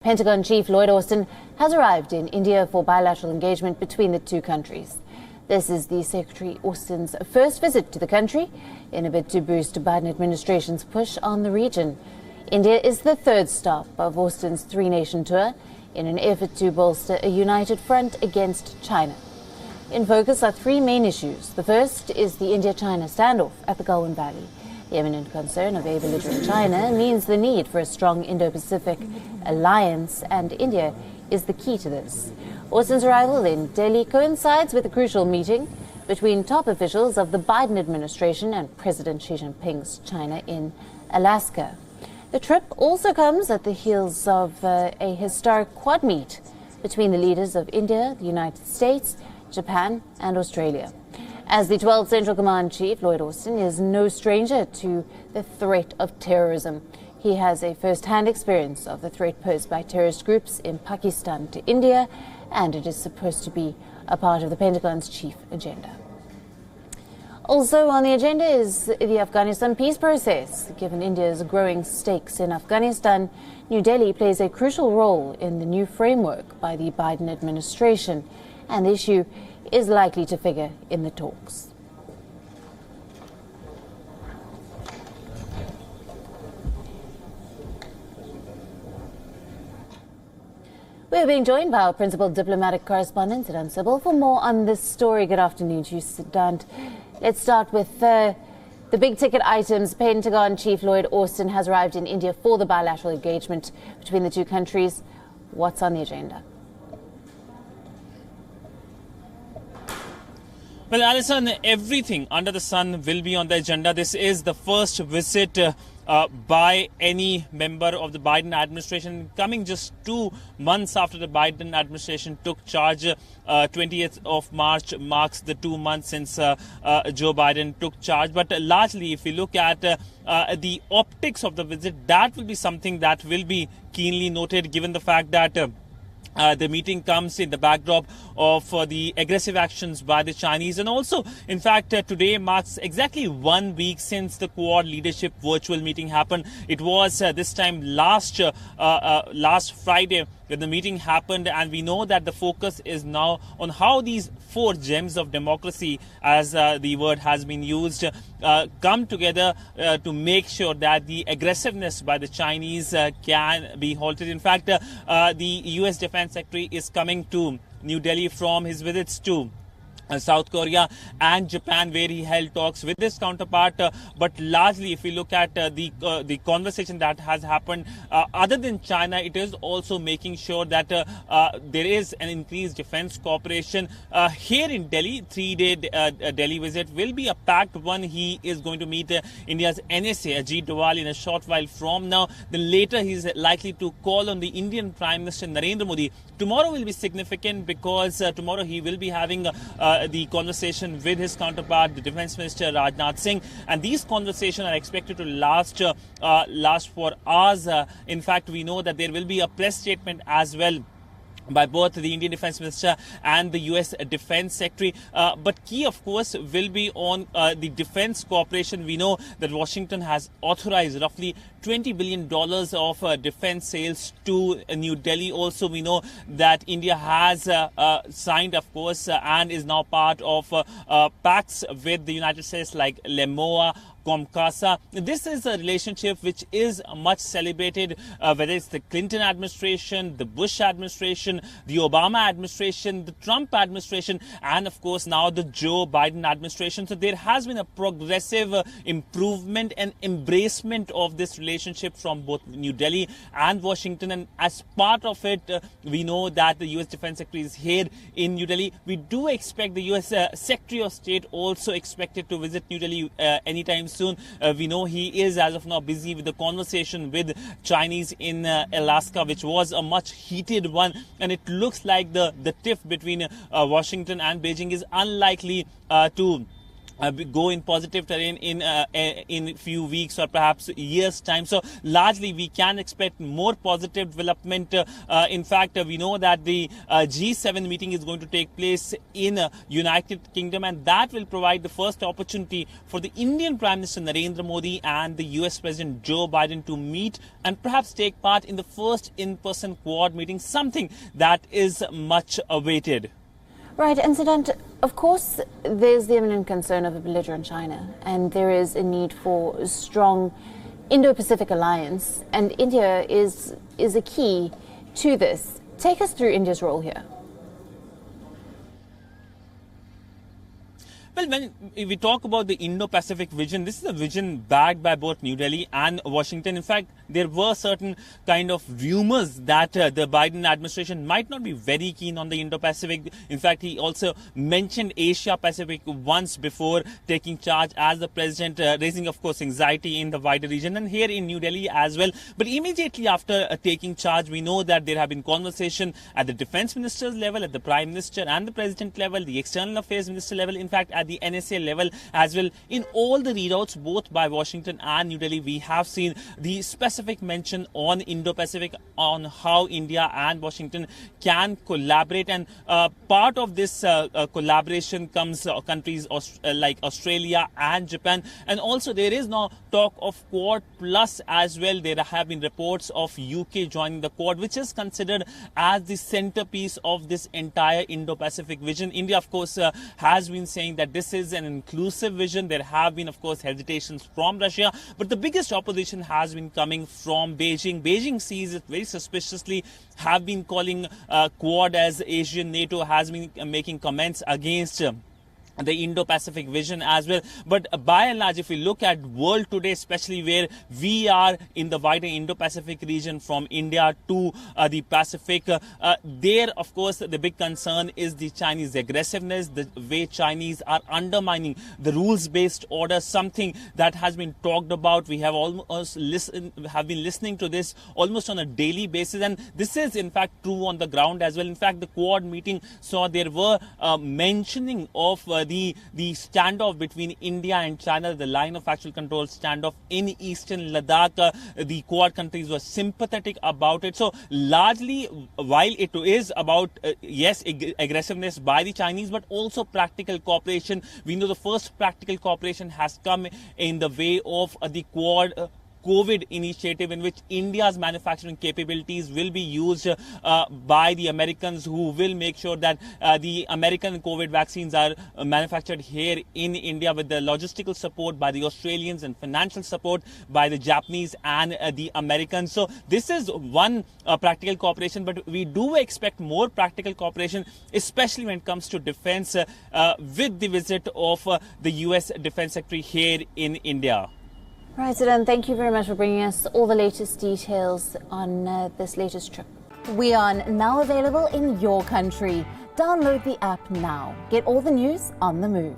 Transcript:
Pentagon Chief Lloyd Austin has arrived in India for bilateral engagement between the two countries. This is the Secretary Austin's first visit to the country in a bid to boost the Biden administration's push on the region. India is the third stop of Austin's three-nation tour in an effort to bolster a united front against China. In focus are three main issues. The first is the India-China standoff at the Galwan Valley. The imminent concern of a belligerent China means the need for a strong Indo-Pacific alliance, and India is the key to this. Austin's arrival in Delhi coincides with a crucial meeting between top officials of the Biden administration and President Xi Jinping's China in Alaska. The trip also comes at the heels of a historic quad meet between the leaders of India, the United States, Japan and Australia. As the 12th Central Command Chief, Lloyd Austin is no stranger to the threat of terrorism. He has a first-hand experience of the threat posed by terrorist groups in Pakistan to India, and it is supposed to be a part of the Pentagon's chief agenda. Also on the agenda is the Afghanistan peace process. Given India's growing stakes in Afghanistan, New Delhi plays a crucial role in the new framework by the Biden administration, and the issue is likely to figure in the talks. We're being joined by our principal diplomatic correspondent, Siddhant Sibal, for more on this story. Good afternoon to you, Siddhant. Let's start with the big-ticket items. Pentagon Chief Lloyd Austin has arrived in India for the bilateral engagement between the two countries. What's on the agenda? Well, Alison, everything under the sun will be on the agenda. This is the first visit by any member of the Biden administration, coming just 2 months after the Biden administration took charge. 20th of March marks the 2 months since Joe Biden took charge. But largely, if we look at the optics of the visit, that will be something that will be keenly noted, given the fact that the meeting comes in the backdrop of the aggressive actions by the Chinese. And also, in fact, today marks exactly 1 week since the Quad leadership virtual meeting happened. It was this time last Friday when the meeting happened, and we know that the focus is now on how these 4 gems of democracy, as the word has been used, come together to make sure that the aggressiveness by the Chinese can be halted. In fact, the U.S. Defence Secretary is coming to New Delhi from his visits to South Korea and Japan, where he held talks with his counterpart. But largely, if we look at the conversation that has happened, other than China, it is also making sure that there is an increased defense cooperation here in Delhi. 3-day Delhi visit will be a packed one. He is going to meet India's NSA, Ajit Doval, in a short while from now. Then later, he is likely to call on the Indian Prime Minister Narendra Modi. Tomorrow will be significant because tomorrow he will be having the conversation with his counterpart, the Defence Minister Rajnath Singh, and these conversations are expected to last for hours. In fact, we know that there will be a press statement as well by both the Indian Defence Minister and the US Defence Secretary. But key, of course, will be on the defence cooperation. We know that Washington has authorized roughly $20 billion of defence sales to New Delhi. Also, we know that India has signed, of course, and is now part of pacts with the United States like LEMOA, Comcasa. This is a relationship which is much celebrated, whether it's the Clinton administration, the Bush administration, the Obama administration, the Trump administration, and of course now the Joe Biden administration. So there has been a progressive improvement and embracement of this relationship from both New Delhi and Washington. And as part of it, we know that the US Defense Secretary is here in New Delhi. We do expect the US Secretary of State also expected to visit New Delhi anytime soon. We know he is as of now busy with the conversation with Chinese in Alaska, which was a much heated one, and it looks like the tiff between Washington and Beijing is unlikely to go in positive terrain in a few weeks or perhaps years time. So largely we can expect more positive development. In fact, we know that the G7 meeting is going to take place in United Kingdom, and that will provide the first opportunity for the Indian Prime Minister Narendra Modi and the US President Joe Biden to meet and perhaps take part in the first in-person Quad meeting, something that is much awaited. Right, and Siddhant, of course, there's the imminent concern of a belligerent China, and there is a need for a strong Indo-Pacific alliance, and India is a key to this. Take us through India's role here. Well, when we talk about the Indo-Pacific vision, this is a vision backed by both New Delhi and Washington. In fact, there were certain kind of rumors that the Biden administration might not be very keen on the Indo-Pacific. In fact, he also mentioned Asia-Pacific once before taking charge as the president, raising, of course, anxiety in the wider region and here in New Delhi as well. But immediately after taking charge, we know that there have been conversations at the Defence Minister's level, at the Prime Minister and the President level, the External Affairs Minister level, in fact, at the NSA level as well. In all the readouts, both by Washington and New Delhi, we have seen the specific mention on Indo-Pacific, on how India and Washington can collaborate. And part of this collaboration comes countries like Australia and Japan. And also there is now talk of Quad Plus as well. There have been reports of UK joining the Quad, which is considered as the centerpiece of this entire Indo-Pacific vision. India, of course, has been saying that this is an inclusive vision. There have been, of course, hesitations from Russia, but the biggest opposition has been coming from Beijing. Beijing sees it very suspiciously, have been calling Quad as Asian NATO, has been making comments against the Indo-Pacific vision as well. But by and large, if we look at world today, especially where we are in the wider Indo-Pacific region from India to the Pacific, there, of course, the big concern is the Chinese aggressiveness, the way Chinese are undermining the rules-based order, something that has been talked about. We have been listening to this almost on a daily basis, and this is in fact true on the ground as well. In fact, the Quad meeting saw there were mentioning of the standoff between India and China, the line of actual control standoff in eastern Ladakh. The Quad countries were sympathetic about it. So largely, while it is about, yes, aggressiveness by the Chinese, but also practical cooperation. We know the first practical cooperation has come in the way of the Quad COVID initiative, in which India's manufacturing capabilities will be used by the Americans, who will make sure that the American COVID vaccines are manufactured here in India, with the logistical support by the Australians and financial support by the Japanese and the Americans. So this is one practical cooperation, but we do expect more practical cooperation, especially when it comes to defense, with the visit of the US Defense Secretary here in India. Right, Siddhant, thank you very much for bringing us all the latest details on this latest trip. WION, now available in your country. Download the app now. Get all the news on the move.